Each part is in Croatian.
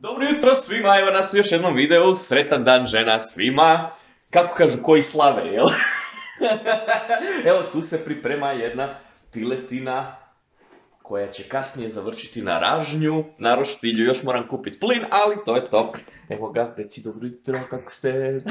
Dobro jutro svima, evo nas u još jednom videu, sretan dan žena svima, kako kažu koji slave, jel? Evo tu se priprema jedna piletina koja će kasnije završiti na ražnju, na roštilju, još moram kupiti plin, ali to je to. Evo ga, reci dobro jutro, kako ste?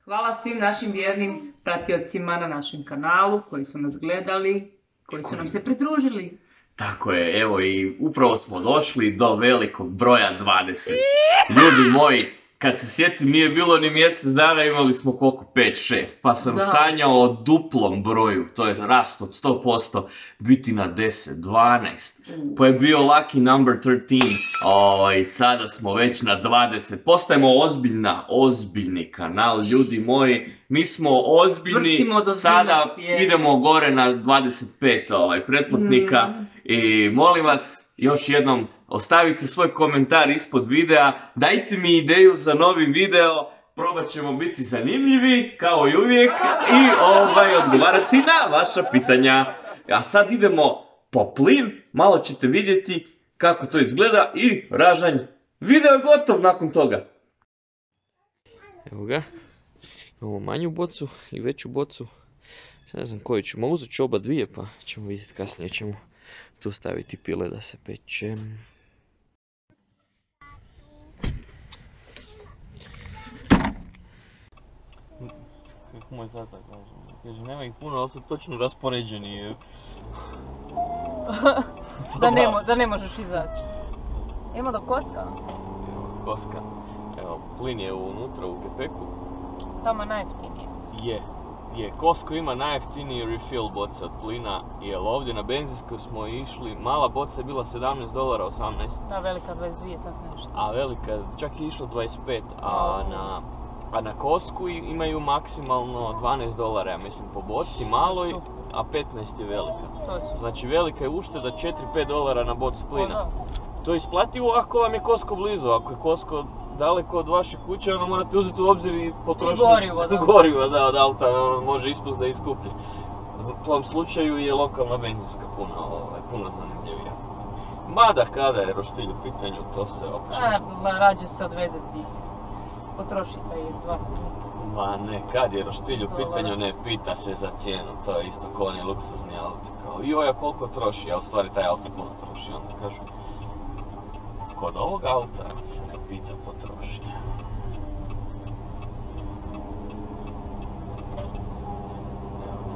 Hvala svim našim vjernim pratiocima na našem kanalu koji su nas gledali, koji su nam se pridružili. Tako je, evo i upravo smo došli do velikog broja 20. Ljudi moji, kad se sjetim nije bilo ni mjesec dana, imali smo koliko, 5-6, pa sam sanjao o duplom broju, to je rast od 100%, biti na 10, 12, pa je bio lucky number 13, i sada smo već na 20, postajemo ozbiljni kanal, ljudi moji, mi smo ozbiljni, sada idemo gore na 25 pretplatnika i molim vas još jednom, ostavite svoj komentar ispod videa, dajte mi ideju za novi video, probat ćemo biti zanimljivi, kao i uvijek, i odgovarati na vaša pitanja. A sad idemo po plin, malo ćete vidjeti kako to izgleda i ražanj. Video je gotov nakon toga. Evo ga, imamo manju bocu i veću bocu. Sad ne znam koju ću, uzet ću oba dvije pa ćemo vidjeti kasnije, ćemo tu staviti pile da se peče. Kako moj tata kaže, nema ih puno, ali su točno raspoređeni. Da ne možeš izaći. Ima do koska? Koska. Evo, plin je unutra u gepeku. Tamo je najjeftinije. Je, Costco ima najjeftiniji refill boca od plina, jer ovdje na benzinskoj smo išli, mala boca je bila $17, 18. A velika 22, tako nešto. A velika, čak je išlo 25, a na Costcu imaju maksimalno $12, ja mislim, po boci maloj, a 15 je velika. Znači velika je ušteda $4-5 na bocu plina. To je isplativo ako vam je Costco blizu, ako je Costco daleko od vaše kuće, onda morate uzeti u obzir i potrošnju goriva od auta, može ispust da je skuplji. U tom slučaju je lokalna benzinska puno zanimljivija. Mada kada je roštilj u pitanju, to se opće... Rađe se odvezeti ih, potrošite ih 2 puta. Ma ne, kad je roštilj u pitanju ne pita se za cijenu, to je isto ko oni luksuzni auto. Kao, joj, a koliko troši, a u stvari taj auto puno troši, onda kažu. Kod ovog auta se ne pita potrošnja.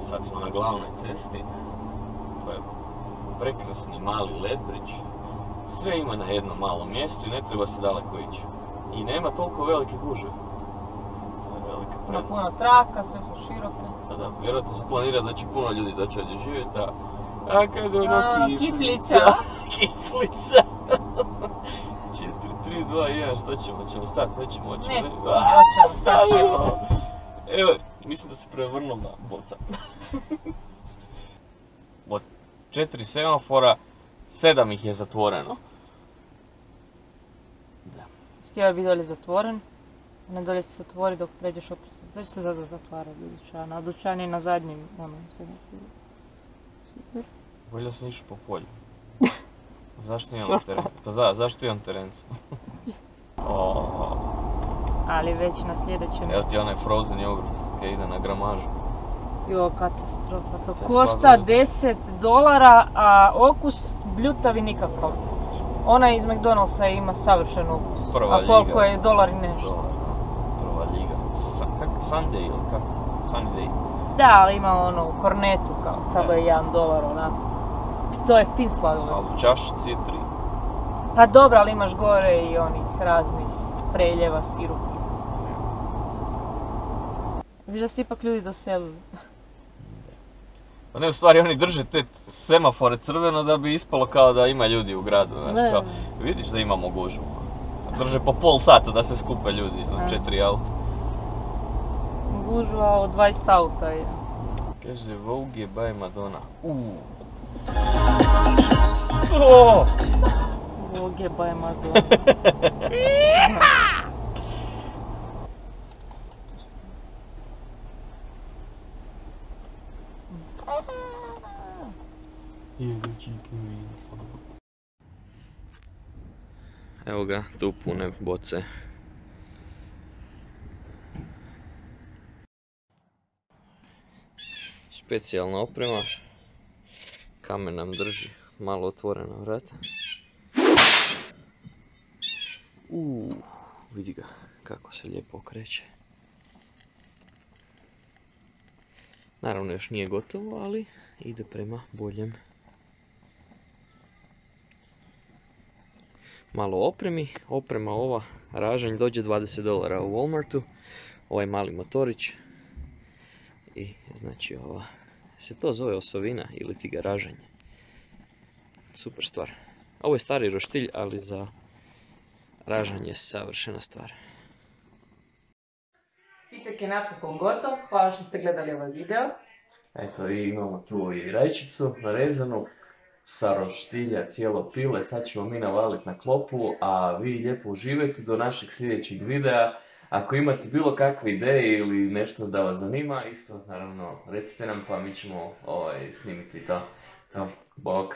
Sad smo na glavnoj cesti. To je prekrasni mali led bridge. Sve ima na jednom malom mjestu i ne treba se daleko ići. I nema toliko velike gužve. To je velika prednost. Puno traka, sve su široke. Da, vjerojatno se planira da će puno ljudi doći ovdje živjeti, a kad je ono kiflica. Kiflica. 4, 3, 2, 1, što ćemo? Ćemo stati? Nećemo moći. Ne, hoćemo, stati ćemo. Evo, mislim da se prevrnula boca. Od 4 semafora, 7 ih je zatvoreno. Htio bi dolje zatvoren, ne dolje se otvori dok pređeš opet. Sve će se zatvara do dućana, a dućan je na zadnjim onom semaforu. Super. Bolje da sam išao po polju. Zašto imam teren? Pa zašto imam teren? Ali već na sljedećem... Evo ti onaj frozen jogurt koji ide na gramažu. Jo, katastrofa. To košta $10, a okus bljutavi nikakav. Ona iz McDonald'sa ima savršen okus. A koliko je $1 i nešto. Prva liga. Sunday ili kako? Sunday. Da, ali ima ono u kornetu kao, samo je $1 onako. To je fin sladoled. A u čašici je 3. Pa dobro, ali imaš gore i onih raznih preljeva, sirupi. Viš da se ipak ljudi doselili. Pa ne, u stvari oni drže te semafore crveno da bi ispalo kao da ima ljudi u gradu, znaš kao. Vidiš da imamo gužvu. Drže po pol sata da se skupe ljudi, 4 auta. Gužva od 20 auta je. Kaže, Vogue je by Madonna. Vogue by Madonna. Evo ga, tu pune boce. Specijalna oprema. Kamen nam drži malo otvorena vrata. Vidi ga kako se lijepo okreće. Naravno još nije gotovo, ali ide prema boljem. Malo opremi. Oprema ova, ražanj, dođe $20 u Walmartu. Ovaj mali motorić. I znači ova se to zove osovina ili ti ga ražanje. Super stvar. Ovo je stari roštilj, ali za ražanje je savršena stvar. Picek je napokon gotov, hvala što ste gledali ovaj video. Eto, i imamo tu i rajčicu narezanu sa roštilja, cijelo pile. Sad ćemo mi navaliti na klopu, a vi lijepo uživajte do našeg sljedećeg videa. Ako imate bilo kakve ideje ili nešto da vas zanima, isto naravno recite nam, pa mi ćemo snimiti to. Bok.